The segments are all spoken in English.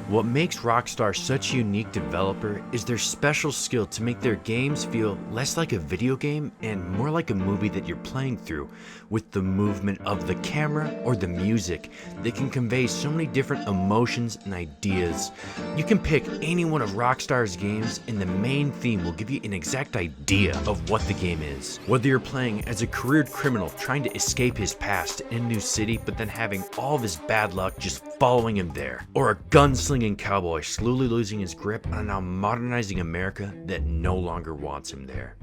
What makes Rockstar such a unique developer is their special skill to make their games feel less like a video game and more like a movie that you're playing through. With the movement of the camera or the music, they can convey so many different emotions and ideas. You can pick any one of Rockstar's games and the main theme will give you an exact idea of what the game is. Whether you're playing as a careered criminal trying to escape his past in a new city but then having all of his bad luck just following him there, or a gunslinging cowboy slowly losing his grip on a now modernizing America that no longer wants him there.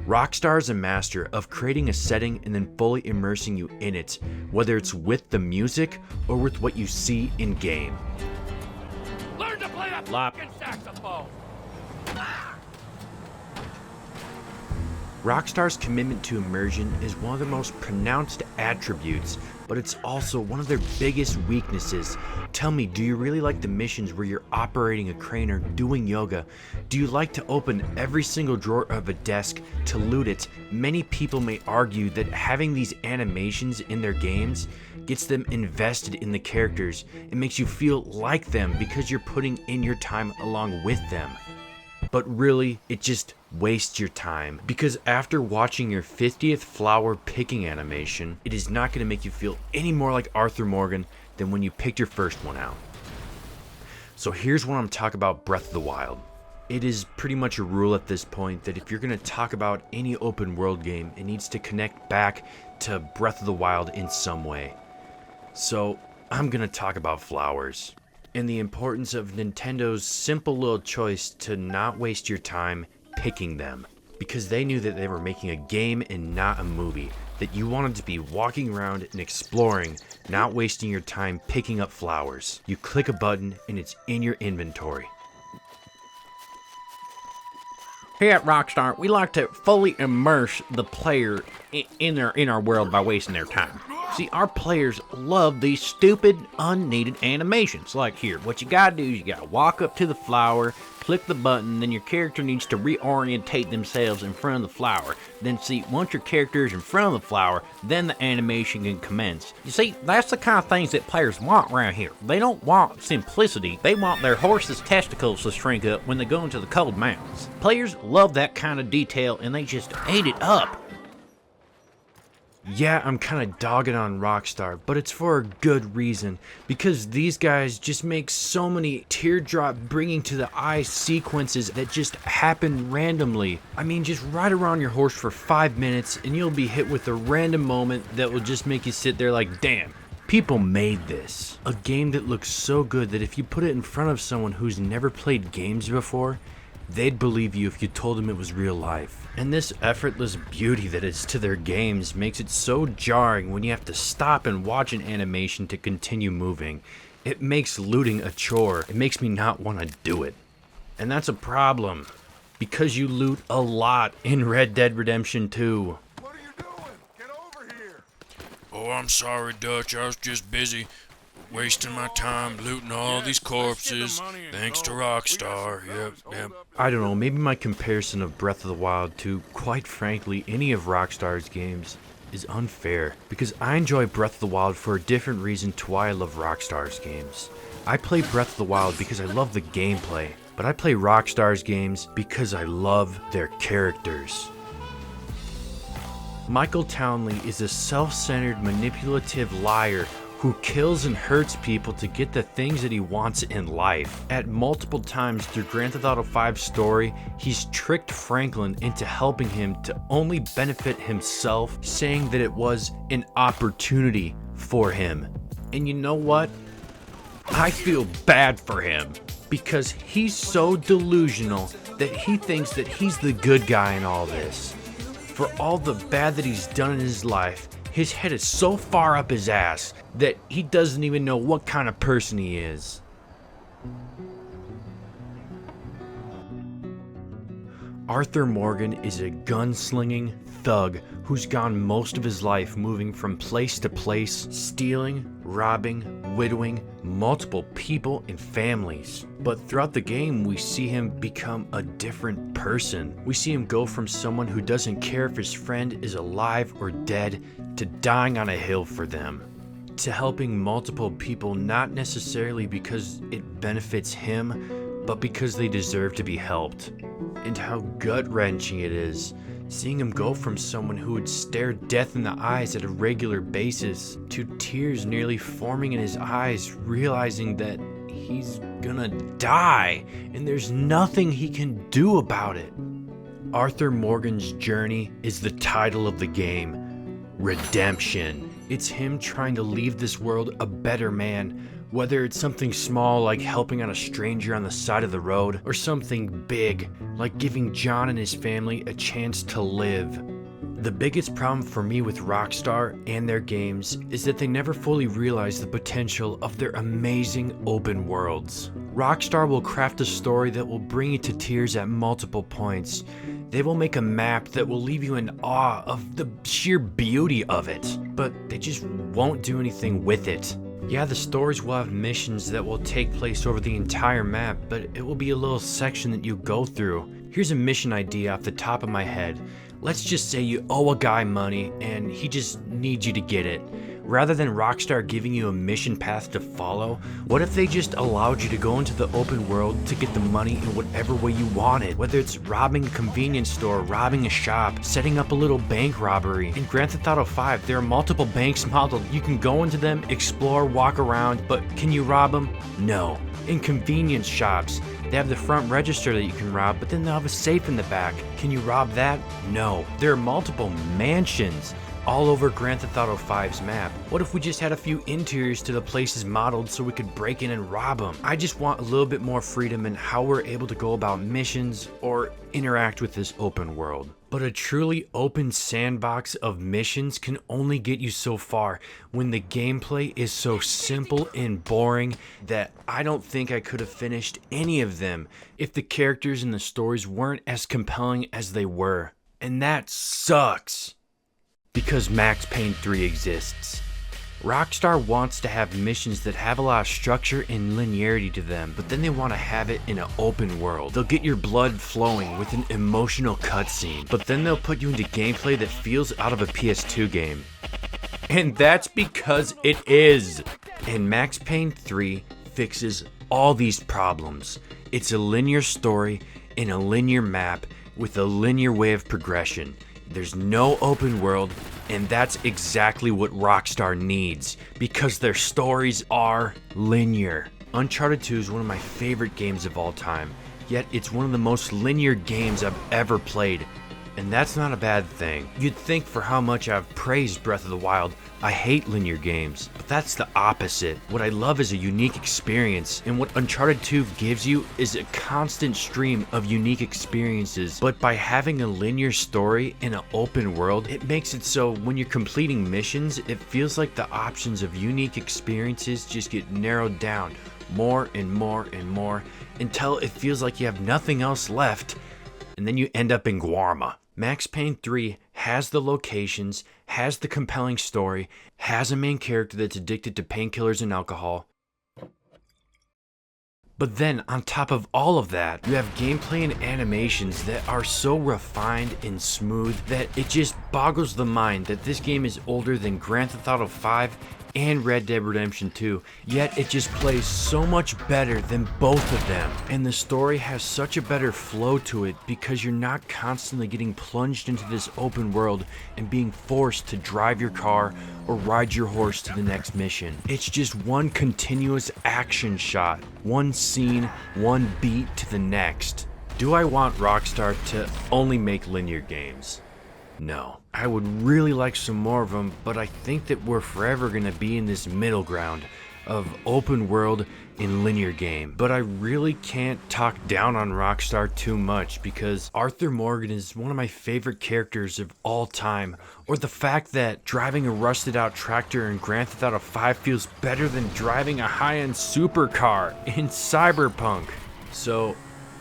Rockstar is a master of creating a setting and then fully immersing you in it, whether it's with the music or with what you see in game. Learn to play that fucking saxophone! Rockstar's commitment to immersion is one of their most pronounced attributes, but it's also one of their biggest weaknesses. Tell me, do you really like the missions where you're operating a crane or doing yoga? Do you like to open every single drawer of a desk to loot it? Many people may argue that having these animations in their games gets them invested in the characters. It makes you feel like them because you're putting in your time along with them. But really, it just wastes your time, because after watching your 50th flower picking animation, it is not going to make you feel any more like Arthur Morgan than when you picked your first one out. So here's what I'm talking about Breath of the Wild. It is pretty much a rule at this point that if you're going to talk about any open world game, it needs to connect back to Breath of the Wild in some way. So I'm going to talk about flowers and the importance of Nintendo's simple little choice to not waste your time picking them, because they knew that they were making a game and not a movie, that you wanted to be walking around and exploring, not wasting your time picking up flowers. You click a button and it's in your inventory. Here at Rockstar, we like to fully immerse the player in our world by wasting their time. See, our players love these stupid, unneeded animations. Like here, what you gotta do is you gotta walk up to the flower, click the button, then your character needs to reorientate themselves in front of the flower. Then see, once your character is in front of the flower, then the animation can commence. You see, that's the kind of things that players want around here. They don't want simplicity, they want their horse's testicles to shrink up when they go into the cold mountains. Players love that kind of detail and they just ate it up. Yeah, I'm kind of dogging on Rockstar, but it's for a good reason, because these guys just make so many teardrop bringing to the eye sequences that just happen randomly. I mean, just ride around your horse for 5 minutes and you'll be hit with a random moment that will just make you sit there like, damn, people made this. A game that looks so good that if you put it in front of someone who's never played games before, they'd believe you if you told them it was real life. And this effortless beauty that is to their games makes it so jarring when you have to stop and watch an animation to continue moving. It makes looting a chore. It makes me not want to do it. And that's a problem, because you loot a lot in Red Dead Redemption 2. What are you doing? Get over here! Oh, I'm sorry, Dutch. I was just busy wasting my time looting all these corpses. Thanks to Rockstar. Yep. I don't know, maybe my comparison of Breath of the Wild to, quite frankly, any of Rockstar's games is unfair, because I enjoy Breath of the Wild for a different reason to why I love Rockstar's games. I play Breath of the Wild because I love the gameplay, but I play Rockstar's games because I love their characters. Michael Townley is a self-centered, manipulative liar who kills and hurts people to get the things that he wants in life. At multiple times through Grand Theft Auto 5's story, he's tricked Franklin into helping him to only benefit himself, saying that it was an opportunity for him. And you know what? I feel bad for him, because he's so delusional that he thinks that he's the good guy in all this. For all the bad that he's done in his life, his head is so far up his ass that he doesn't even know what kind of person he is. Arthur Morgan is a gunslinging thug who's gone most of his life moving from place to place, stealing, robbing, widowing multiple people and families. But throughout the game, we see him become a different person. We see him go from someone who doesn't care if his friend is alive or dead to dying on a hill for them. to helping multiple people, not necessarily because it benefits him, but because they deserve to be helped. And how gut-wrenching it is, seeing him go from someone who would stare death in the eyes at a regular basis to tears nearly forming in his eyes, realizing that he's gonna die and there's nothing he can do about it. Arthur Morgan's journey is the title of the game, Redemption. It's him trying to leave this world a better man, whether it's something small like helping out a stranger on the side of the road, or something big like giving John and his family a chance to live. The biggest problem for me with Rockstar and their games is that they never fully realize the potential of their amazing open worlds. Rockstar will craft a story that will bring you to tears at multiple points. They will make a map that will leave you in awe of the sheer beauty of it, but they just won't do anything with it. Yeah, the stories will have missions that will take place over the entire map, but it will be a little section that you go through. Here's a mission idea off the top of my head. Let's just say you owe a guy money and he just needs you to get it. Rather than Rockstar giving you a mission path to follow, what if they just allowed you to go into the open world to get the money in whatever way you wanted? Whether it's robbing a convenience store, robbing a shop, setting up a little bank robbery. In Grand Theft Auto 5, there are multiple banks modeled. You can go into them, explore, walk around, but can you rob them? No. In convenience shops, they have the front register that you can rob, but then they'll have a safe in the back. Can you rob that? No. There are multiple mansions all over Grand Theft Auto 5's map. What if we just had a few interiors to the places modeled so we could break in and rob them? I just want a little bit more freedom in how we're able to go about missions or interact with this open world. But a truly open sandbox of missions can only get you so far when the gameplay is so simple and boring that I don't think I could have finished any of them if the characters and the stories weren't as compelling as they were. And that sucks. Because Max Payne 3 exists. Rockstar wants to have missions that have a lot of structure and linearity to them, but then they want to have it in an open world. They'll get your blood flowing with an emotional cutscene, but then they'll put you into gameplay that feels out of a PS2 game. And that's because it is. And Max Payne 3 fixes all these problems. It's a linear story in a linear map with a linear way of progression. There's no open world, and that's exactly what Rockstar needs, because their stories are linear. Uncharted 2 is one of my favorite games of all time, yet it's one of the most linear games I've ever played, and that's not a bad thing. You'd think for how much I've praised Breath of the Wild, I hate linear games, but that's the opposite. What I love is a unique experience, and what Uncharted 2 gives you is a constant stream of unique experiences. But by having a linear story in an open world, it makes it so when you're completing missions, it feels like the options of unique experiences just get narrowed down more and more and more until it feels like you have nothing else left, and then you end up in Guarma. Max Payne 3 has the locations, has the compelling story, has a main character that's addicted to painkillers and alcohol. But then, on top of all of that, you have gameplay and animations that are so refined and smooth that it just boggles the mind that this game is older than Grand Theft Auto 5 and Red Dead Redemption 2, yet it just plays so much better than both of them. And the story has such a better flow to it because you're not constantly getting plunged into this open world and being forced to drive your car or ride your horse to the next mission. It's just one continuous action shot, one scene, one beat to the next. Do I want Rockstar to only make linear games? No. I would really like some more of them, but I think that we're forever going to be in this middle ground of open world and linear game. But I really can't talk down on Rockstar too much because Arthur Morgan is one of my favorite characters of all time. Or the fact that driving a rusted out tractor in Grand Theft Auto 5 feels better than driving a high-end supercar in Cyberpunk. So,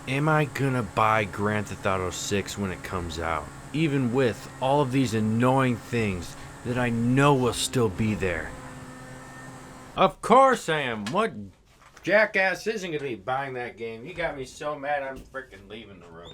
am I gonna buy Grand Theft Auto 6 when it comes out? Even with all of these annoying things that I know will still be there. Of course I am. What jackass isn't going to be buying that game? You got me so mad I'm freaking leaving the room.